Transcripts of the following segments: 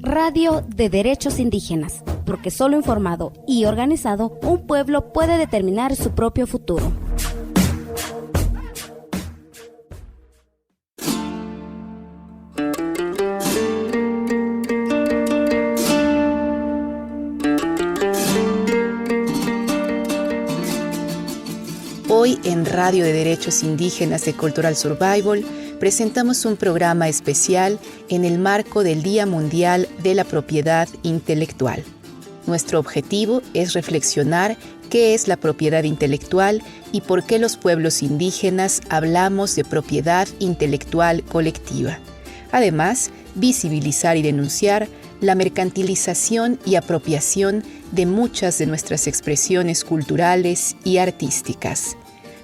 Radio de Derechos Indígenas, porque solo informado y organizado, un pueblo puede determinar su propio futuro. Hoy en Radio de Derechos Indígenas de Cultural Survival presentamos un programa especial en el marco del Día Mundial de la Propiedad Intelectual. Nuestro objetivo es reflexionar qué es la propiedad intelectual y por qué los pueblos indígenas hablamos de propiedad intelectual colectiva. Además, visibilizar y denunciar la mercantilización y apropiación de muchas de nuestras expresiones culturales y artísticas.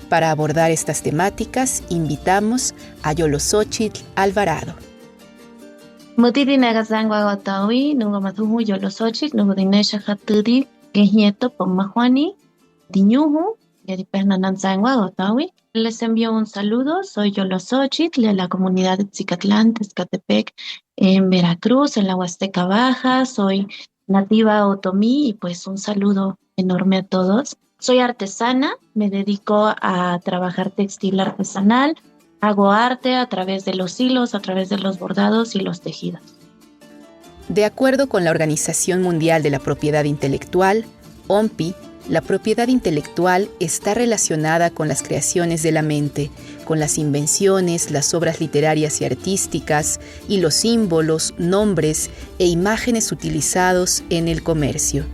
Para abordar estas temáticas, invitamos a Yoloxóchitl Alvarado. Les envío un saludo, soy Yoloxóchitl de la comunidad de Tzicatlán, Tezcatepec, en Veracruz, en la Huasteca Baja. Soy nativa otomí y pues un saludo enorme a todos. Soy artesana, me dedico a trabajar textil artesanal, hago arte a través de los hilos, a través de los bordados y los tejidos. De acuerdo con la Organización Mundial de la Propiedad Intelectual, OMPI, la propiedad intelectual está relacionada con las creaciones de la mente, con las invenciones, las obras literarias y artísticas y los símbolos, nombres e imágenes utilizados en el comercio.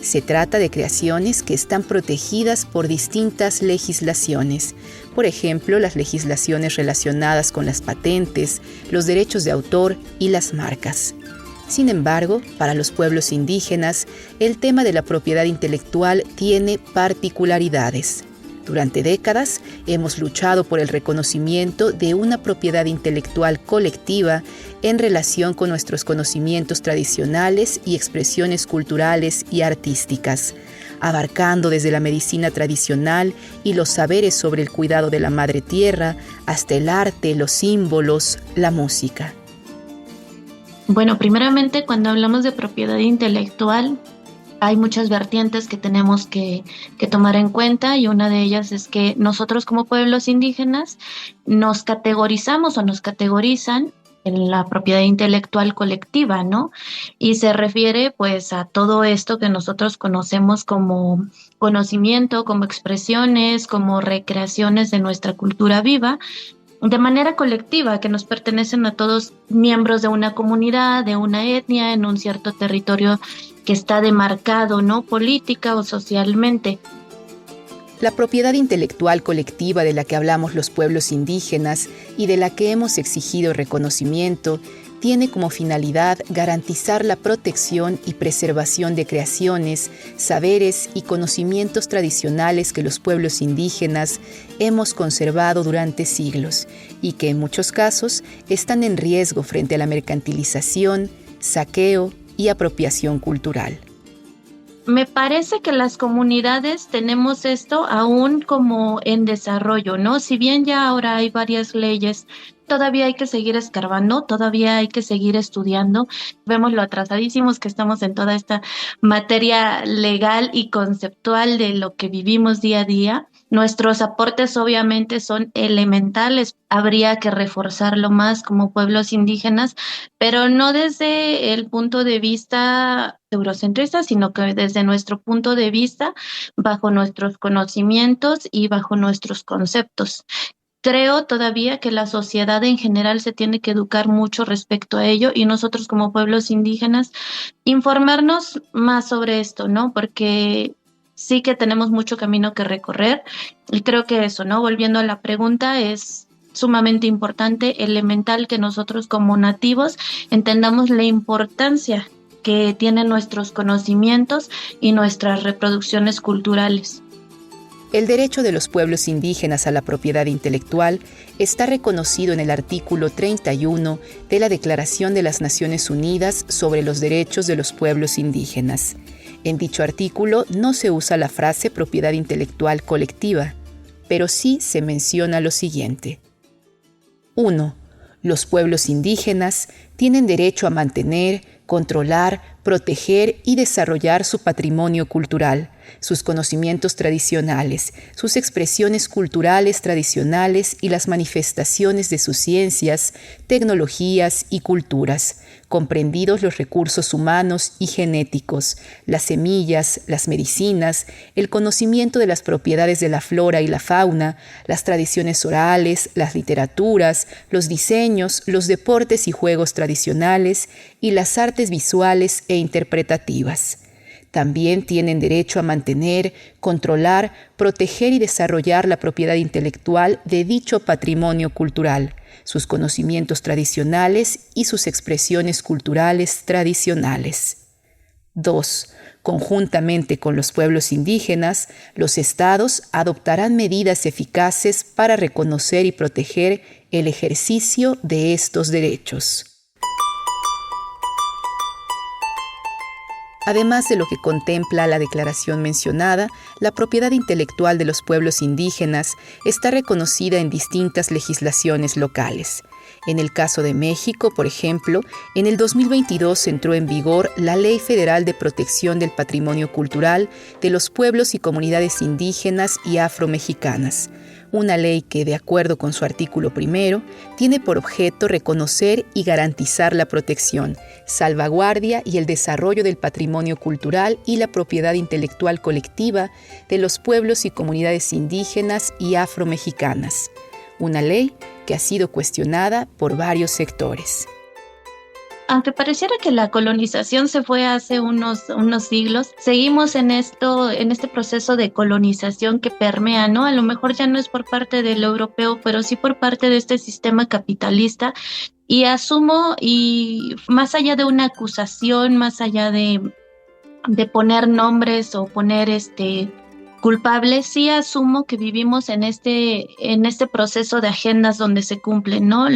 Se trata de creaciones que están protegidas por distintas legislaciones, por ejemplo, las legislaciones relacionadas con las patentes, los derechos de autor y las marcas. Sin embargo, para los pueblos indígenas, el tema de la propiedad intelectual tiene particularidades. Durante décadas hemos luchado por el reconocimiento de una propiedad intelectual colectiva en relación con nuestros conocimientos tradicionales y expresiones culturales y artísticas, abarcando desde la medicina tradicional y los saberes sobre el cuidado de la madre tierra hasta el arte, los símbolos, la música. Bueno, primeramente, cuando hablamos de propiedad intelectual, hay muchas vertientes que tenemos que tomar en cuenta, y una de ellas es que nosotros como pueblos indígenas nos categorizamos o nos categorizan en la propiedad intelectual colectiva, ¿no? Y se refiere pues a todo esto que nosotros conocemos como conocimiento, como expresiones, como recreaciones de nuestra cultura viva, de manera colectiva, que nos pertenecen a todos miembros de una comunidad, de una etnia, en un cierto territorio que está demarcado, ¿no? Política o socialmente. La propiedad intelectual colectiva de la que hablamos los pueblos indígenas y de la que hemos exigido reconocimiento tiene como finalidad garantizar la protección y preservación de creaciones, saberes y conocimientos tradicionales que los pueblos indígenas hemos conservado durante siglos y que en muchos casos están en riesgo frente a la mercantilización, saqueo y apropiación cultural. Me parece que las comunidades tenemos esto aún como en desarrollo, ¿no? Si bien ya ahora hay varias leyes, todavía hay que seguir escarbando, todavía hay que seguir estudiando. Vemos lo atrasadísimos que estamos en toda esta materia legal y conceptual de lo que vivimos día a día. Nuestros aportes obviamente son elementales, habría que reforzarlo más como pueblos indígenas, pero no desde el punto de vista eurocentrista, sino que desde nuestro punto de vista, bajo nuestros conocimientos y bajo nuestros conceptos. Creo todavía que la sociedad en general se tiene que educar mucho respecto a ello, y nosotros como pueblos indígenas informarnos más sobre esto, ¿no? Porque sí que tenemos mucho camino que recorrer, y creo que eso, ¿no? Volviendo a la pregunta, es sumamente importante, elemental, que nosotros como nativos entendamos la importancia que tienen nuestros conocimientos y nuestras reproducciones culturales. El derecho de los pueblos indígenas a la propiedad intelectual está reconocido en el artículo 31 de la Declaración de las Naciones Unidas sobre los Derechos de los Pueblos Indígenas. En dicho artículo no se usa la frase propiedad intelectual colectiva, pero sí se menciona lo siguiente. 1. Los pueblos indígenas tienen derecho a mantener, controlar, proteger y desarrollar su patrimonio cultural, sus conocimientos tradicionales, sus expresiones culturales tradicionales y las manifestaciones de sus ciencias, tecnologías y culturas, comprendidos los recursos humanos y genéticos, las semillas, las medicinas, el conocimiento de las propiedades de la flora y la fauna, las tradiciones orales, las literaturas, los diseños, los deportes y juegos tradicionales y las artes visuales e interpretativas. También tienen derecho a mantener, controlar, proteger y desarrollar la propiedad intelectual de dicho patrimonio cultural, sus conocimientos tradicionales y sus expresiones culturales tradicionales. 2. Conjuntamente con los pueblos indígenas, los estados adoptarán medidas eficaces para reconocer y proteger el ejercicio de estos derechos. Además de lo que contempla la declaración mencionada, la propiedad intelectual de los pueblos indígenas está reconocida en distintas legislaciones locales. En el caso de México, por ejemplo, en el 2022 entró en vigor la Ley Federal de Protección del Patrimonio Cultural de los Pueblos y Comunidades Indígenas y Afromexicanas, una ley que, de acuerdo con su artículo 1, tiene por objeto reconocer y garantizar la protección, salvaguardia y el desarrollo del patrimonio cultural y la propiedad intelectual colectiva de los pueblos y comunidades indígenas y afromexicanas. Una ley que ha sido cuestionada por varios sectores. Aunque pareciera que la colonización se fue hace unos siglos, seguimos en este proceso de colonización que permea, ¿no? A lo mejor ya no es por parte del europeo, pero sí por parte de este sistema capitalista. Y asumo, y más allá de una acusación, más allá de poner nombres o poner culpables, sí asumo que vivimos en este proceso de agendas donde se cumplen, ¿no?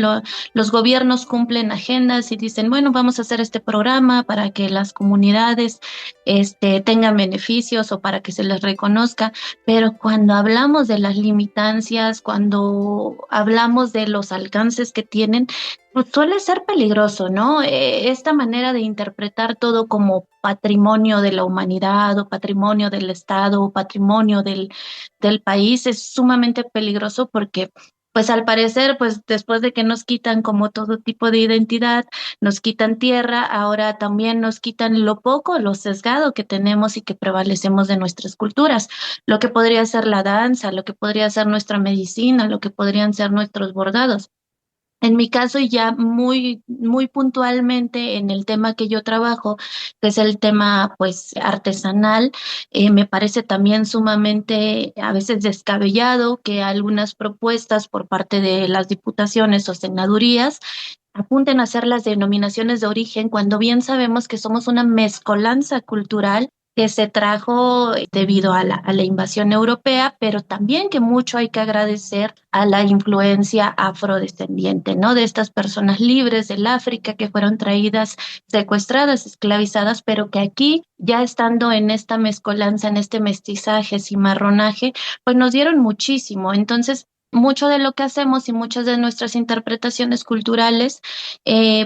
Los gobiernos cumplen agendas y dicen, bueno, vamos a hacer este programa para que las comunidades tengan beneficios o para que se les reconozca, pero cuando hablamos de las limitancias, cuando hablamos de los alcances que tienen, pues suele ser peligroso, ¿no? Esta manera de interpretar todo como patrimonio de la humanidad o patrimonio del Estado o patrimonio del país es sumamente peligroso porque, pues al parecer, pues después de que nos quitan como todo tipo de identidad, nos quitan tierra, ahora también nos quitan lo poco, lo sesgado que tenemos y que prevalecemos de nuestras culturas, lo que podría ser la danza, lo que podría ser nuestra medicina, lo que podrían ser nuestros bordados. En mi caso, y ya muy, muy puntualmente en el tema que yo trabajo, que es el tema pues artesanal, me parece también sumamente a veces descabellado que algunas propuestas por parte de las diputaciones o senadurías apunten a hacer las denominaciones de origen cuando bien sabemos que somos una mezcolanza cultural que se trajo debido a la invasión europea, pero también que mucho hay que agradecer a la influencia afrodescendiente, ¿no? De estas personas libres del África que fueron traídas, secuestradas, esclavizadas, pero que aquí, ya estando en esta mezcolanza, en este mestizaje, cimarronaje, pues nos dieron muchísimo. Entonces, mucho de lo que hacemos y muchas de nuestras interpretaciones culturales,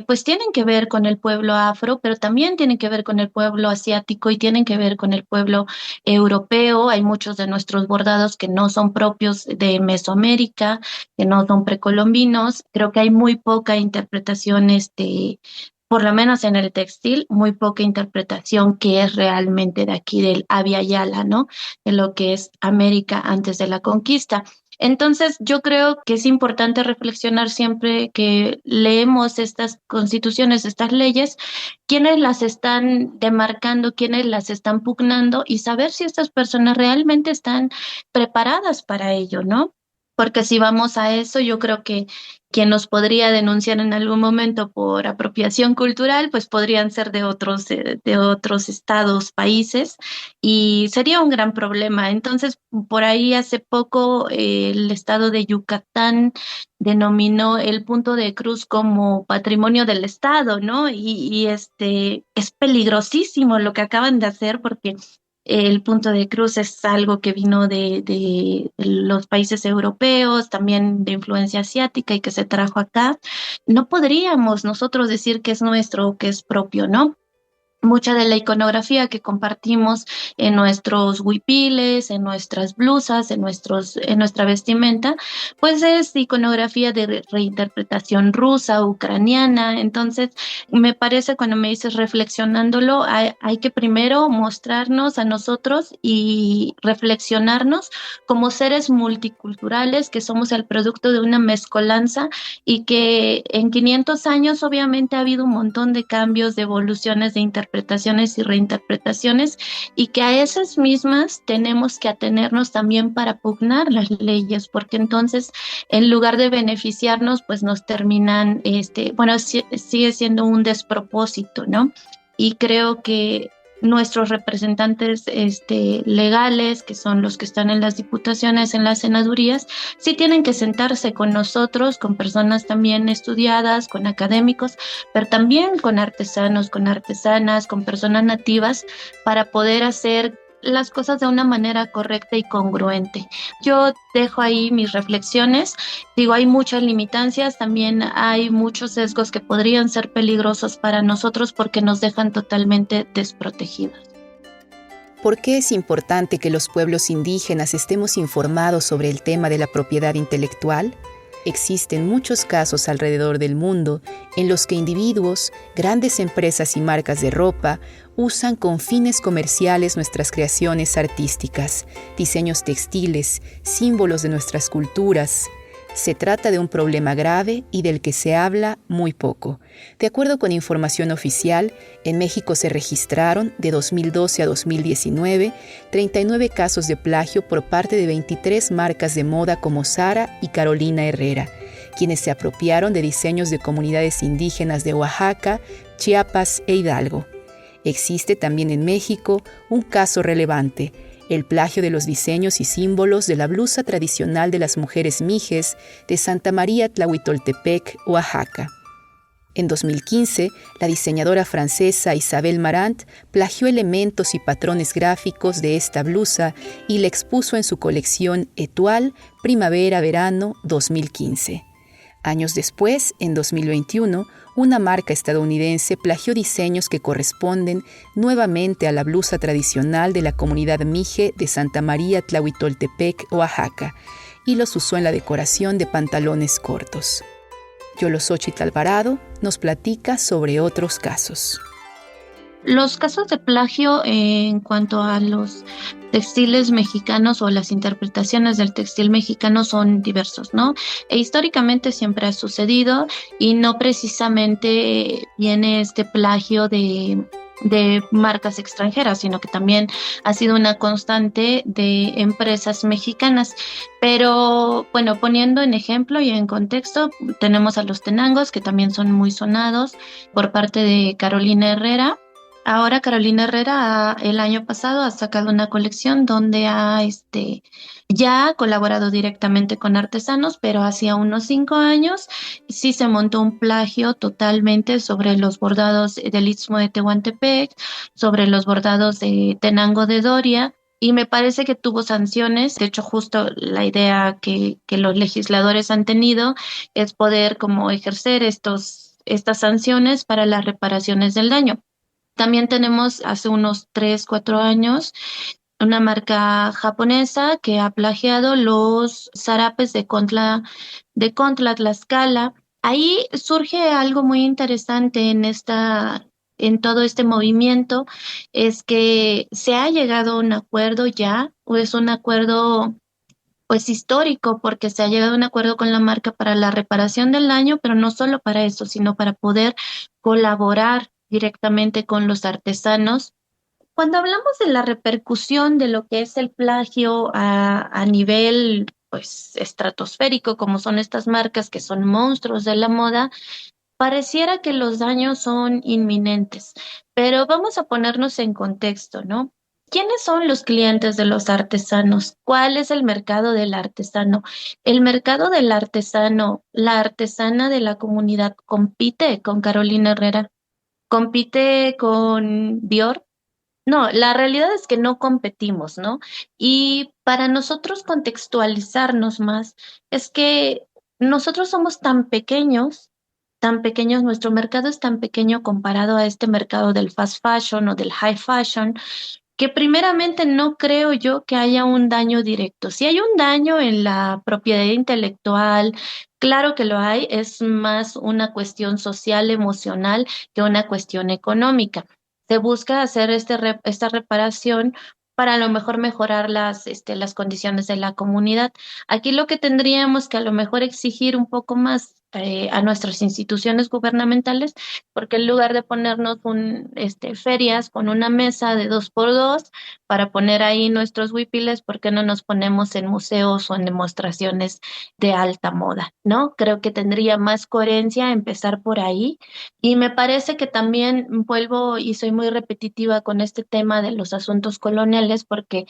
pues tienen que ver con el pueblo afro, pero también tienen que ver con el pueblo asiático y tienen que ver con el pueblo europeo. Hay muchos de nuestros bordados que no son propios de Mesoamérica, que no son precolombinos. Creo que hay muy poca interpretación, por lo menos en el textil, muy poca interpretación que es realmente de aquí del Abya Yala, ¿no? De lo que es América antes de la conquista. Entonces, yo creo que es importante reflexionar siempre que leemos estas constituciones, estas leyes, quiénes las están demarcando, quiénes las están pugnando y saber si estas personas realmente están preparadas para ello, ¿no? Porque si vamos a eso, yo creo que quien nos podría denunciar en algún momento por apropiación cultural, pues podrían ser de otros estados, países, y sería un gran problema. Entonces, por ahí hace poco el estado de Yucatán denominó el Punto de Cruz como patrimonio del estado, ¿no? Es peligrosísimo lo que acaban de hacer porque El punto de cruz es algo que vino de los países europeos, también de influencia asiática y que se trajo acá. No podríamos nosotros decir que es nuestro o que es propio, ¿no? Mucha de la iconografía que compartimos en nuestros huipiles, en nuestras blusas, en nuestra vestimenta, pues es iconografía de reinterpretación rusa, ucraniana. Entonces, me parece cuando me dices reflexionándolo, hay que primero mostrarnos a nosotros y reflexionarnos como seres multiculturales, que somos el producto de una mezcolanza y que en 500 años obviamente ha habido un montón de cambios, de evoluciones, de interpretaciones y reinterpretaciones, y que a esas mismas tenemos que atenernos también para pugnar las leyes, porque entonces en lugar de beneficiarnos, pues nos terminan, bueno, sigue siendo un despropósito, ¿no? Y creo que nuestros representantes legales, que son los que están en las diputaciones, en las senadurías, sí tienen que sentarse con nosotros, con personas también estudiadas, con académicos, pero también con artesanos, con artesanas, con personas nativas, para poder hacer las cosas de una manera correcta y congruente. Yo dejo ahí mis reflexiones. Digo, hay muchas limitancias, también hay muchos sesgos que podrían ser peligrosos para nosotros porque nos dejan totalmente desprotegidos. ¿Por qué es importante que los pueblos indígenas estemos informados sobre el tema de la propiedad intelectual? Existen muchos casos alrededor del mundo en los que individuos, grandes empresas y marcas de ropa usan con fines comerciales nuestras creaciones artísticas, diseños textiles, símbolos de nuestras culturas. Se trata de un problema grave y del que se habla muy poco. De acuerdo con información oficial, en México se registraron, de 2012 a 2019, 39 casos de plagio por parte de 23 marcas de moda como Zara y Carolina Herrera, quienes se apropiaron de diseños de comunidades indígenas de Oaxaca, Chiapas e Hidalgo. Existe también en México un caso relevante: el plagio de los diseños y símbolos de la blusa tradicional de las mujeres mijes de Santa María Tlahuitoltepec, Oaxaca. En 2015, la diseñadora francesa Isabelle Marant plagió elementos y patrones gráficos de esta blusa y la expuso en su colección Étoile Primavera-Verano 2015. Años después, en 2021, una marca estadounidense plagió diseños que corresponden nuevamente a la blusa tradicional de la comunidad mije de Santa María Tlahuitoltepec, Oaxaca, y los usó en la decoración de pantalones cortos. Yolosóchitl Alvarado nos platica sobre otros casos. Los casos de plagio en cuanto a los textiles mexicanos o las interpretaciones del textil mexicano son diversos, ¿no? E históricamente siempre ha sucedido y no precisamente viene este plagio de marcas extranjeras, sino que también ha sido una constante de empresas mexicanas. Pero bueno, poniendo en ejemplo y en contexto, tenemos a los tenangos, que también son muy sonados por parte de Carolina Herrera. Ahora Carolina Herrera el año pasado ha sacado una colección donde ya ha colaborado directamente con artesanos, pero hacía unos 5 años sí se montó un plagio totalmente sobre los bordados del Istmo de Tehuantepec, sobre los bordados de Tenango de Doria. Y me parece que tuvo sanciones. De hecho, justo la idea que los legisladores han tenido es poder como ejercer estas sanciones para las reparaciones del daño. También tenemos hace unos 3, 4 años una marca japonesa que ha plagiado los zarapes de Contla, Tlaxcala. Ahí surge algo muy interesante en todo este movimiento, es que se ha llegado a un acuerdo ya, o es un acuerdo pues histórico, porque se ha llegado a un acuerdo con la marca para la reparación del daño, pero no solo para eso, sino para poder colaborar directamente con los artesanos. Cuando hablamos de la repercusión de lo que es el plagio a nivel pues estratosférico, como son estas marcas que son monstruos de la moda, pareciera que los daños son inminentes, pero vamos a ponernos en contexto, ¿no? ¿Quiénes son los clientes de los artesanos? ¿Cuál es el mercado del artesano? El mercado del artesano, la artesana de la comunidad compite con Carolina Herrera, compite con Dior, No, la realidad es que no competimos, ¿no? Y para nosotros contextualizarnos más, es que nosotros somos tan pequeños, nuestro mercado es tan pequeño comparado a este mercado del fast fashion o del high fashion, que primeramente no creo yo que haya un daño directo. Si hay un daño en la propiedad intelectual, claro que lo hay, es más una cuestión social, emocional que una cuestión económica. Se busca hacer esta reparación para a lo mejor mejorar las condiciones de la comunidad. Aquí lo que tendríamos que a lo mejor exigir un poco más a nuestras instituciones gubernamentales, porque en lugar de ponernos ferias con una mesa de 2x2 para poner ahí nuestros huipiles, ¿por qué no nos ponemos en museos o en demostraciones de alta moda? ¿No? Creo que tendría más coherencia empezar por ahí. Y me parece que también vuelvo y soy muy repetitiva con este tema de los asuntos coloniales, porque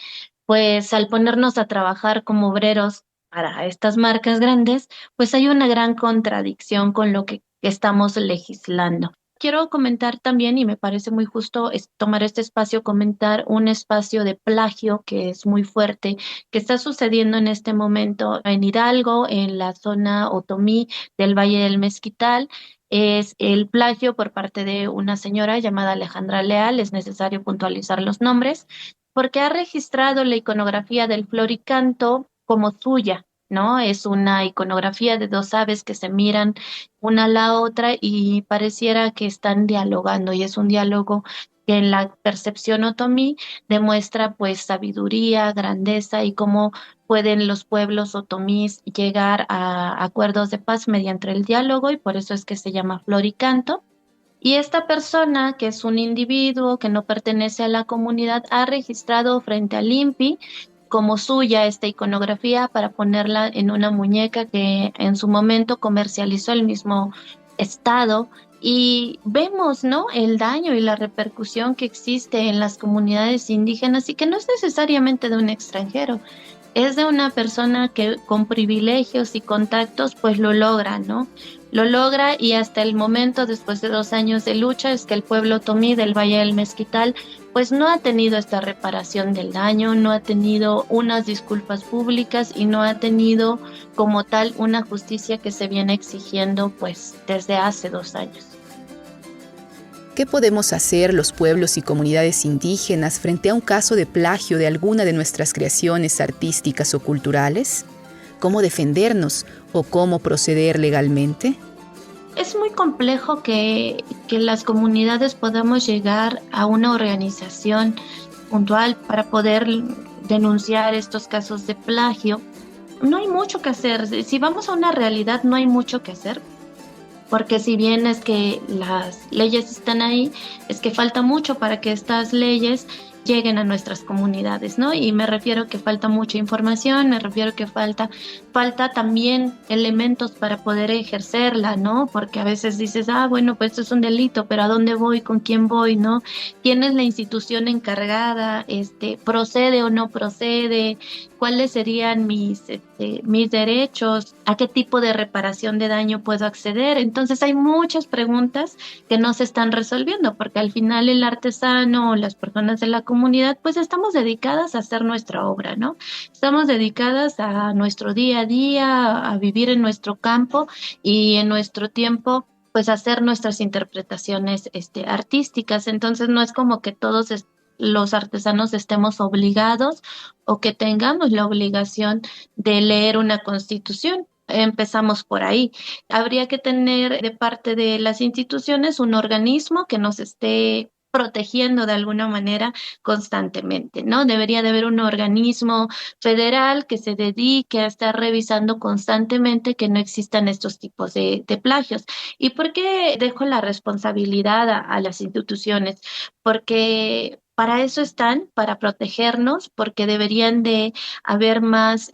pues al ponernos a trabajar como obreros para estas marcas grandes, pues hay una gran contradicción con lo que estamos legislando. Quiero comentar también, y me parece muy justo tomar este espacio, comentar un espacio de plagio que es muy fuerte, que está sucediendo en este momento en Hidalgo, en la zona otomí del Valle del Mezquital. Es el plagio por parte de una señora llamada Alejandra Leal, es necesario puntualizar los nombres, porque ha registrado la iconografía del floricanto como suya. ¿No? Es una iconografía de dos aves que se miran una a la otra y pareciera que están dialogando y es un diálogo que en la percepción otomí demuestra pues sabiduría, grandeza y cómo pueden los pueblos otomís llegar a acuerdos de paz mediante el diálogo y por eso es que se llama flor y canto. Y esta persona, que es un individuo que no pertenece a la comunidad, ha registrado frente al INPI como suya esta iconografía para ponerla en una muñeca que en su momento comercializó el mismo Estado. Y vemos, ¿no? El daño y la repercusión que existe en las comunidades indígenas y que no es necesariamente de un extranjero, es de una persona que con privilegios y contactos pues lo logra, ¿no? Lo logra y hasta el momento, después de 2 años de lucha, es que el pueblo otomí del Valle del Mezquital pues no ha tenido esta reparación del daño, no ha tenido unas disculpas públicas y no ha tenido como tal una justicia que se viene exigiendo pues desde hace 2 años. ¿Qué podemos hacer los pueblos y comunidades indígenas frente a un caso de plagio de alguna de nuestras creaciones artísticas o culturales? ¿Cómo defendernos o cómo proceder legalmente? Es muy complejo que las comunidades podamos llegar a una organización puntual para poder denunciar estos casos de plagio. No hay mucho que hacer. Si vamos a una realidad, no hay mucho que hacer, porque si bien es que las leyes están ahí, es que falta mucho para que estas leyes lleguen a nuestras comunidades, ¿no? Y me refiero que falta mucha información, me refiero que falta también elementos para poder ejercerla, ¿no? Porque a veces dices, bueno, pues esto es un delito, pero ¿a dónde voy? ¿Con quién voy? ¿No? ¿Quién es la institución encargada? ¿Procede o no procede? ¿Cuáles serían mis derechos? ¿A qué tipo de reparación de daño puedo acceder? Entonces hay muchas preguntas que no se están resolviendo, porque al final el artesano o las personas de la comunidad, pues estamos dedicadas a hacer nuestra obra, ¿no? Estamos dedicadas a nuestro día a día, a vivir en nuestro campo y en nuestro tiempo pues hacer nuestras interpretaciones artísticas. Entonces no es como que los artesanos estemos obligados o que tengamos la obligación de leer una constitución. Empezamos por ahí. Habría que tener de parte de las instituciones un organismo que nos esté protegiendo de alguna manera constantemente, ¿no? Debería de haber un organismo federal que se dedique a estar revisando constantemente que no existan estos tipos de plagios. ¿Y por qué dejo la responsabilidad a las instituciones? Porque para eso están, para protegernos, porque deberían de haber más,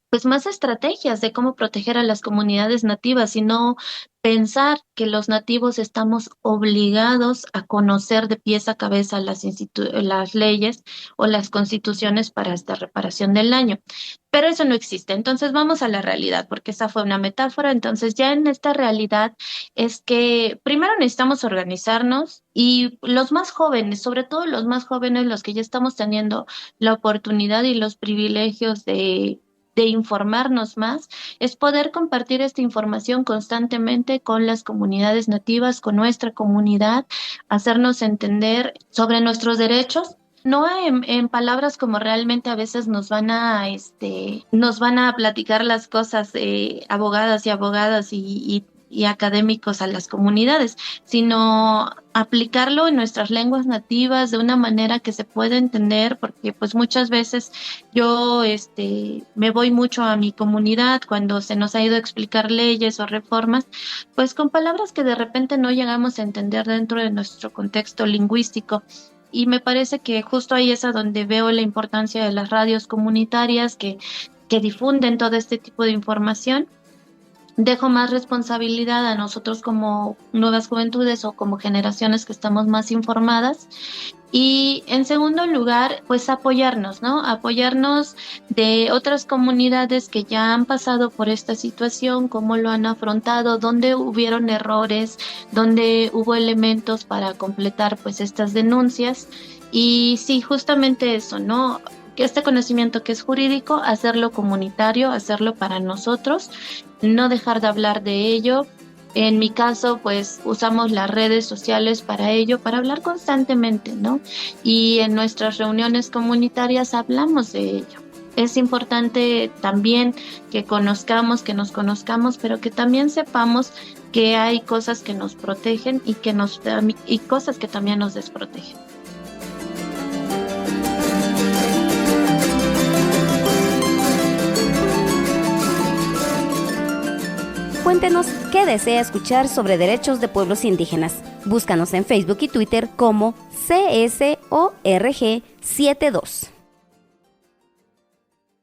pues más estrategias de cómo proteger a las comunidades nativas y no pensar que los nativos estamos obligados a conocer de pies a cabeza las leyes o las constituciones para esta reparación del daño. Pero eso no existe. Entonces vamos a la realidad, porque esa fue una metáfora. Entonces ya en esta realidad es que primero necesitamos organizarnos y los más jóvenes, sobre todo los más jóvenes, los que ya estamos teniendo la oportunidad y los privilegios de informarnos más, es poder compartir esta información constantemente con las comunidades nativas, con nuestra comunidad, hacernos entender sobre nuestros derechos. No en palabras como realmente a veces nos van a platicar las cosas abogadas y abogadas y académicos a las comunidades, sino aplicarlo en nuestras lenguas nativas de una manera que se pueda entender, porque pues muchas veces yo me voy mucho a mi comunidad cuando se nos ha ido a explicar leyes o reformas, pues con palabras que de repente no llegamos a entender dentro de nuestro contexto lingüístico. Y me parece que justo ahí es a donde veo la importancia de las radios comunitarias que difunden todo este tipo de información. Dejo más responsabilidad a nosotros como nuevas juventudes o como generaciones que estamos más informadas. Y en segundo lugar, pues apoyarnos, ¿no? Apoyarnos de otras comunidades que ya han pasado por esta situación, cómo lo han afrontado, dónde hubieron errores, dónde hubo elementos para completar pues estas denuncias. Y sí, justamente eso, ¿no? Que este conocimiento que es jurídico, hacerlo comunitario, hacerlo para nosotros, no dejar de hablar de ello. En mi caso, pues usamos las redes sociales para ello, para hablar constantemente, ¿no? Y en nuestras reuniones comunitarias hablamos de ello. Es importante también que conozcamos, que nos conozcamos, pero que también sepamos que hay cosas que nos protegen y cosas que también nos desprotegen. Cuéntenos qué desea escuchar sobre derechos de pueblos indígenas. Búscanos en Facebook y Twitter como CSORG72.